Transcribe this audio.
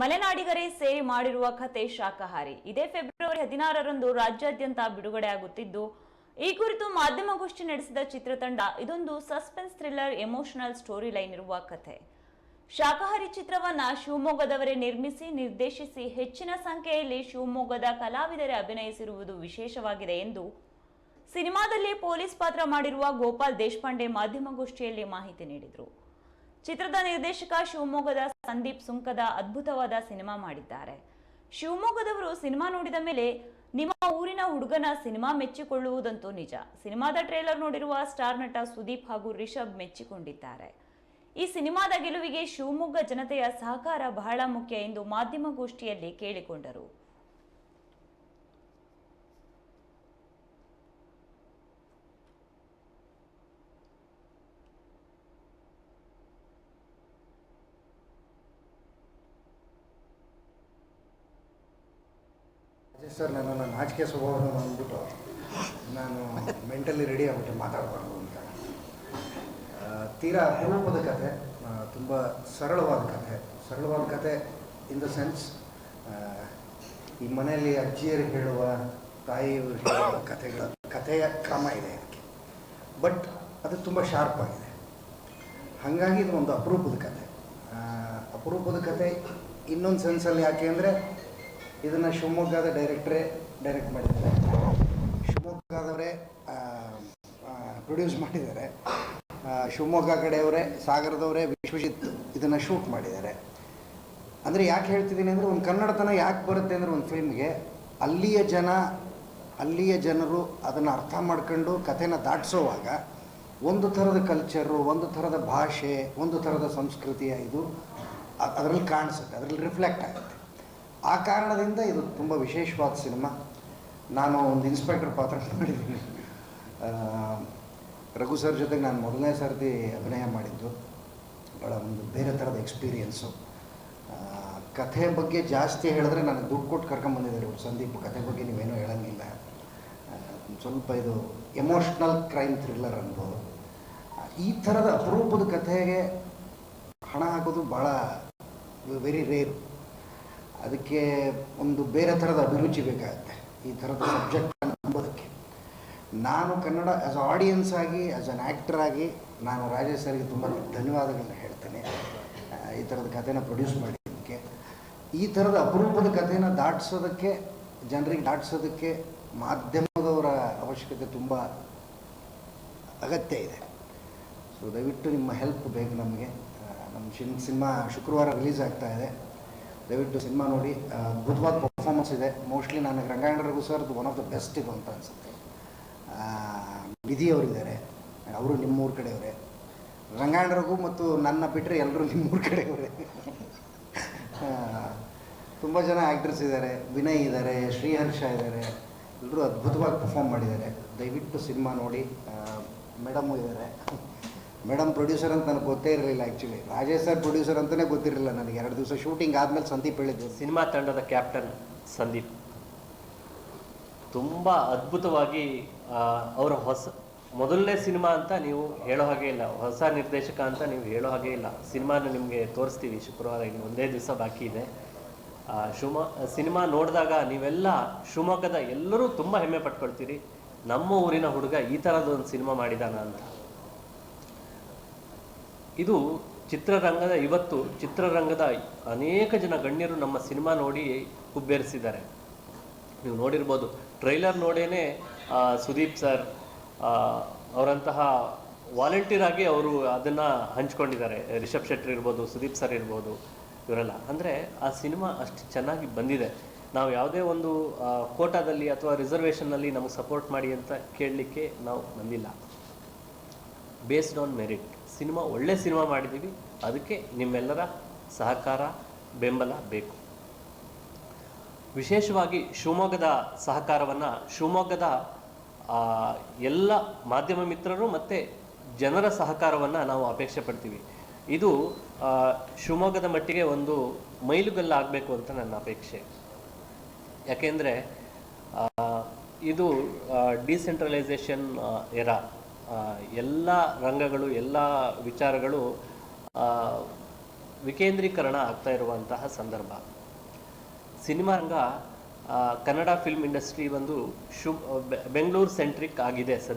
ಮಲೆನಾಡಿಗರೇ ಸೇರಿ ಮಾಡಿರುವ ಕತೆ ಶಾಕಾಹಾರಿ. ಇದೇ ಫೆಬ್ರವರಿ 16ರಂದು ರಾಜ್ಯಾದ್ಯಂತ ಬಿಡುಗಡೆಯಾಗುತ್ತಿದ್ದು, ಈ ಕುರಿತು ಮಾಧ್ಯಮಗೋಷ್ಠಿ ನಡೆಸಿದ ಚಿತ್ರತಂಡ ಇದೊಂದು suspense thriller emotional story line ಇರುವ ಕತೆ. ಶಾಕಾಹಾರಿ ಚಿತ್ರವನ್ನ ಶಿವಮೊಗ್ಗದವರೇ ನಿರ್ಮಿಸಿ ನಿರ್ದೇಶಿಸಿ ಹೆಚ್ಚಿನ ಸಂಖ್ಯೆಯಲ್ಲಿ ಶಿವಮೊಗ್ಗದ ಕಲಾವಿದರೇ ಅಭಿನಯಿಸಿರುವುದು ವಿಶೇಷವಾಗಿದೆ ಎಂದು ಸಿನಿಮಾದಲ್ಲಿ ಪೊಲೀಸ್ ಪಾತ್ರ ಮಾಡಿರುವ ಗೋಪಾಲ್ ದೇಶಪಾಂಡೆ ಮಾಧ್ಯಮಗೋಷ್ಠಿಯಲ್ಲಿ ಮಾಹಿತಿ ನೀಡಿದರು. ಚಿತ್ರದ ನಿರ್ದೇಶಕ ಶಿವಮೊಗ್ಗದ ಸಂದೀಪ್ ಸುಂಕದ ಅದ್ಭುತವಾದ ಸಿನಿಮಾ ಮಾಡಿದ್ದಾರೆ. ಶಿವಮೊಗ್ಗದವರು ಸಿನಿಮಾ ನೋಡಿದ ಮೇಲೆ ನಿಮ್ಮ ಊರಿನ ಹುಡುಗನ ಸಿನಿಮಾ ಮೆಚ್ಚಿಕೊಳ್ಳುವುದಂತೂ ನಿಜ. ಸಿನಿಮಾದ ಟ್ರೇಲರ್ ನೋಡಿರುವ ಸ್ಟಾರ್ ನಟ ಸುದೀಪ್ ಹಾಗೂ ರಿಷಬ್ ಮೆಚ್ಚಿಕೊಂಡಿದ್ದಾರೆ. ಈ ಸಿನಿಮಾದ ಗೆಲುವಿಗೆ ಶಿವಮೊಗ್ಗ ಜನತೆಯ ಸಹಕಾರ ಬಹಳ ಮುಖ್ಯ ಎಂದು ಮಾಧ್ಯಮಗೋಷ್ಠಿಯಲ್ಲಿ ಕೇಳಿಕೊಂಡರು. ಸರ್, ನನ್ನ ನಾಚಿಕೆ ಸ್ವಭಾವನ ಅಂದ್ಬಿಟ್ಟು ನಾನು ಮೆಂಟಲಿ ರೆಡಿ ಆಗ್ಬಿಟ್ಟು ಮಾತಾಡಬಾರ್ದು ಅಂತ. ತೀರಾ ಅಪರೂಪದ ಕತೆ, ತುಂಬ ಸರಳವಾದ ಕತೆ ಇನ್ ದ ಸೆನ್ಸ್ ಈ ಮನೆಯಲ್ಲಿ ಅಜ್ಜಿಯರು ಹೇಳುವ ತಾಯಿಯವರು ಹೇಳುವ ಕಥೆಯ ಕ್ರಮ ಇದೆ ಇದಕ್ಕೆ. ಬಟ್ ಅದು ತುಂಬ ಶಾರ್ಪ್ ಆಗಿದೆ. ಹಾಗಾಗಿ ಇದು ಒಂದು ಅಪರೂಪದ ಕತೆ ಇನ್ನೊಂದು ಸೆನ್ಸಲ್ಲಿ. ಯಾಕೆ ಅಂದರೆ ಇದನ್ನು ಶಿವಮೊಗ್ಗದ ಡೈರೆಕ್ಟ್ರೇ ಡೈರೆಕ್ಟ್ ಮಾಡಿದ್ದಾರೆ, ಶಿವಮೊಗ್ಗದವರೇ ಪ್ರೊಡ್ಯೂಸ್ ಮಾಡಿದ್ದಾರೆ, ಶಿವಮೊಗ್ಗ ಕಡೆಯವರೇ, ಸಾಗರದವರೇ ವಿಶ್ವಜಿತ್ ಇದನ್ನು ಶೂಟ್ ಮಾಡಿದ್ದಾರೆ. ಅಂದರೆ ಯಾಕೆ ಹೇಳ್ತಿದ್ದೀನಿ ಅಂದರೆ, ಒಂದು ಕನ್ನಡತನ ಯಾಕೆ ಬರುತ್ತೆ ಅಂದರೆ, ಒಂದು ಫಿಲ್ಮ್ಗೆ ಅಲ್ಲಿಯ ಜನರು ಅದನ್ನು ಅರ್ಥ ಮಾಡ್ಕೊಂಡು ಕಥೆನ ದಾಟಿಸೋವಾಗ ಒಂದು ಥರದ ಕಲ್ಚರು, ಒಂದು ಥರದ ಭಾಷೆ, ಒಂದು ಥರದ ಸಂಸ್ಕೃತಿಯ ಇದು ಅದರಲ್ಲಿ ಕಾಣಿಸುತ್ತೆ, ಅದರಲ್ಲಿ ರಿಫ್ಲೆಕ್ಟ್ ಆಗುತ್ತೆ. ಆ ಕಾರಣದಿಂದ ಇದು ತುಂಬ ವಿಶೇಷವಾದ ಸಿನಿಮಾ. ನಾನು ಒಂದು ಇನ್ಸ್ಪೆಕ್ಟರ್ ಪಾತ್ರ ಮಾಡಿದ್ದೀನಿ. ರಘು ಸರ್ ಜೊತೆಗೆ ನಾನು ಮೊದಲನೇ ಸರ್ತಿ ಅಭಿನಯ ಮಾಡಿದ್ದು. ಭಾಳ ಒಂದು ಬೇರೆ ಥರದ ಎಕ್ಸ್ಪೀರಿಯೆನ್ಸು. ಕಥೆ ಬಗ್ಗೆ ಜಾಸ್ತಿ ಹೇಳಿದ್ರೆ ನನಗೆ ದುಡ್ಡು ಕೊಟ್ಟು ಕರ್ಕೊಂಬಂದಿದ್ದಾರೆ ಇವರು ಸಂದೀಪ್. ಕಥೆ ಬಗ್ಗೆ ನೀವೇನೂ ಹೇಳೋಂಗಿಲ್ಲ, ಸ್ವಲ್ಪ ಇದು ಎಮೋಷ್ನಲ್ ಕ್ರೈಮ್ ಥ್ರಿಲ್ಲರ್ ಅನ್ಬೋದು. ಈ ಥರದ ಅಪರೂಪದ ಕಥೆಗೆ ಹಣ ಹಾಕೋದು ಭಾಳ ವೆರಿ ರೇರ್. ಅದಕ್ಕೆ ಒಂದು ಬೇರೆ ಥರದ ಅಭಿರುಚಿ ಬೇಕಾಗುತ್ತೆ ಈ ಥರದ ಸಬ್ಜೆಕ್ಟನ್ನು ನಂಬೋದಕ್ಕೆ. ನಾನು ಕನ್ನಡ ಆ್ಯಸ್ ಆಡಿಯನ್ಸ್ ಆಗಿ, ಆ್ಯಸ್ ಅನ್ ಆ್ಯಕ್ಟರ್ ಆಗಿ ನಾನು ರಾಜೇಶ್ ಸರ್ಗೆ ತುಂಬ ಧನ್ಯವಾದಗಳನ್ನ ಹೇಳ್ತೇನೆ ಈ ಥರದ ಕಥೆನ ಪ್ರೊಡ್ಯೂಸ್ ಮಾಡಿದ್ದಕ್ಕೆ. ಈ ಥರದ ಅಪರೂಪದ ಕಥೆನ ಜನರಿಗೆ ದಾಟಿಸೋದಕ್ಕೆ ಮಾಧ್ಯಮದವರ ಅವಶ್ಯಕತೆ ತುಂಬ ಅಗತ್ಯ ಇದೆ. ಸೊ ದಯವಿಟ್ಟು ನಿಮ್ಮ ಹೆಲ್ಪ್ ಬೇಕು ನಮಗೆ. ನಮ್ಮ ಸಿನಿಮಾ ಶುಕ್ರವಾರ ರಿಲೀಸ್ ಆಗ್ತಾ ಇದೆ. ದಯವಿಟ್ಟು ಸಿನಿಮಾ ನೋಡಿ. ಅದ್ಭುತವಾದ ಪರ್ಫಾರ್ಮೆನ್ಸ್ ಇದೆ. ಮೋಸ್ಟ್ಲಿ ನನಗೆ ರಂಗಾಯಣ ರಘು ಸರ್ದು ಒನ್ ಆಫ್ ದ ಬೆಸ್ಟ್ ಇದು ಅಂತ ಅನಿಸುತ್ತೆ. ನಿಧಿಯವರಿದ್ದಾರೆ, ಅವರು ನಿಮ್ಮೂರ ಕಡೆಯವರೇ. ರಂಗಾಯಣ ರಘು ಮತ್ತು ನನ್ನ ಬಿಟ್ಟರೆ ಎಲ್ಲರೂ ನಿಮ್ಮೂರ ಕಡೆಯವರೇ. ತುಂಬ ಜನ ಆ್ಯಕ್ಟರ್ಸ್ ಇದ್ದಾರೆ, ವಿನಯ್ ಇದ್ದಾರೆ, ಶ್ರೀಹರ್ಷ ಇದ್ದಾರೆ, ಎಲ್ಲರೂ ಅದ್ಭುತವಾಗಿ ಪರ್ಫಾರ್ಮ್ ಮಾಡಿದ್ದಾರೆ. ದಯವಿಟ್ಟು ಸಿನಿಮಾ ನೋಡಿ. ಮೇಡಮು ಇದ್ದಾರೆ. ಮೇಡಮ್ ಪ್ರೊಡ್ಯೂಸರ್ ಅಂತ ನನಗೆ ಗೊತ್ತೇ ಇರಲಿಲ್ಲ. ಆ್ಯಕ್ಚುಲಿ ರಾಜೇಶ್ ಸರ್ ಪ್ರೊಡ್ಯೂಸರ್ ಅಂತಲೇ ಗೊತ್ತಿರಲಿಲ್ಲ ನನಗೆ. 2 ದಿವಸ ಶೂಟಿಂಗ್ ಆದಮೇಲೆ ಸಂದೀಪ್ ಹೇಳಿದ್ದು. ಸಿನಿಮಾ ತಂಡದ ಕ್ಯಾಪ್ಟನ್ ಸಂದೀಪ್ ತುಂಬ ಅದ್ಭುತವಾಗಿ ಅವರ ಮೊದಲನೇ ಸಿನಿಮಾ ಅಂತ ನೀವು ಹೇಳೋ ಹಾಗೆ ಇಲ್ಲ, ಹೊಸ ನಿರ್ದೇಶಕ ಅಂತ ನೀವು ಹೇಳೋ ಹಾಗೆ ಇಲ್ಲ. ಸಿನಿಮಾನ ನಿಮಗೆ ತೋರಿಸ್ತೀವಿ ಶುಕ್ರವಾರ, ಇನ್ನು ಒಂದೇ ದಿವಸ ಬಾಕಿ ಇದೆ. ಸಿನಿಮಾ ನೋಡಿದಾಗ ನೀವೆಲ್ಲ ಶಿವಮೊಗ್ಗದ ಎಲ್ಲರೂ ತುಂಬ ಹೆಮ್ಮೆ ಪಟ್ಕೊಳ್ತೀರಿ, ನಮ್ಮ ಊರಿನ ಹುಡುಗ ಈ ಥರದೊಂದು ಸಿನಿಮಾ ಮಾಡಿದಾನ ಅಂತ. ಇದು ಚಿತ್ರರಂಗದ ಅನೇಕ ಜನ ಗಣ್ಯರು ನಮ್ಮ ಸಿನಿಮಾ ನೋಡಿ ಹುಬ್ಬೇರಿಸಿದ್ದಾರೆ. ನೀವು ನೋಡಿರ್ಬೋದು, ಟ್ರೈಲರ್ ನೋಡೇನೆ ಸುದೀಪ್ ಸರ್ ಅವರಂತಹ ವಾಲಂಟಿಯರ್ ಆಗಿ ಅವರು ಅದನ್ನು ಹಂಚ್ಕೊಂಡಿದ್ದಾರೆ. ರಿಷಬ್ ಶೆಟ್ಟಿ ಇರ್ಬೋದು, ಸುದೀಪ್ ಸರ್ ಇರ್ಬೋದು, ಇವರೆಲ್ಲ. ಅಂದರೆ ಆ ಸಿನಿಮಾ ಅಷ್ಟು ಚೆನ್ನಾಗಿ ಬಂದಿದೆ. ನಾವು ಯಾವುದೇ ಒಂದು ಕೋಟಾದಲ್ಲಿ ಅಥವಾ ರಿಸರ್ವೇಷನ್ನಲ್ಲಿ ನಮಗೆ ಸಪೋರ್ಟ್ ಮಾಡಿ ಅಂತ ಕೇಳಲಿಕ್ಕೆ ನಾವು ಬಂದಿಲ್ಲ. ಬೇಸ್ಡ್ ಆನ್ ಮೆರಿಟ್ ಸಿನಿಮಾ, ಒಳ್ಳೆ ಸಿನಿಮಾ ಮಾಡಿದ್ದೀವಿ. ಅದಕ್ಕೆ ನಿಮ್ಮೆಲ್ಲರ ಸಹಕಾರ, ಬೆಂಬಲ ಬೇಕು. ವಿಶೇಷವಾಗಿ ಶಿವಮೊಗ್ಗದ ಸಹಕಾರವನ್ನು, ಶಿವಮೊಗ್ಗದ ಎಲ್ಲ ಮಾಧ್ಯಮ ಮಿತ್ರರು ಮತ್ತು ಜನರ ಸಹಕಾರವನ್ನು ನಾವು ಅಪೇಕ್ಷೆ ಪಡ್ತೀವಿ. ಇದು ಶಿವಮೊಗ್ಗದ ಮಟ್ಟಿಗೆ ಒಂದು ಮೈಲುಗಲ್ಲು ಆಗಬೇಕು ಅಂತ ನನ್ನ ಅಪೇಕ್ಷೆ. ಯಾಕೆಂದರೆ ಇದು ಡಿಸೆಂಟ್ರಲೈಸೇಷನ್ ಎರಾ. ಎಲ್ಲ ರಂಗಗಳು, ಎಲ್ಲ ವಿಚಾರಗಳು ವಿಕೇಂದ್ರೀಕರಣ ಆಗ್ತಾ ಇರುವಂತಹ ಸಂದರ್ಭ. ಸಿನಿಮಾ ರಂಗ ಕನ್ನಡ ಫಿಲ್ಮ್ ಇಂಡಸ್ಟ್ರಿ ಒಂದು ಬೆಂಗಳೂರು ಸೆಂಟ್ರಿಕ್ ಆಗಿದೆ ಸದ್ಯ.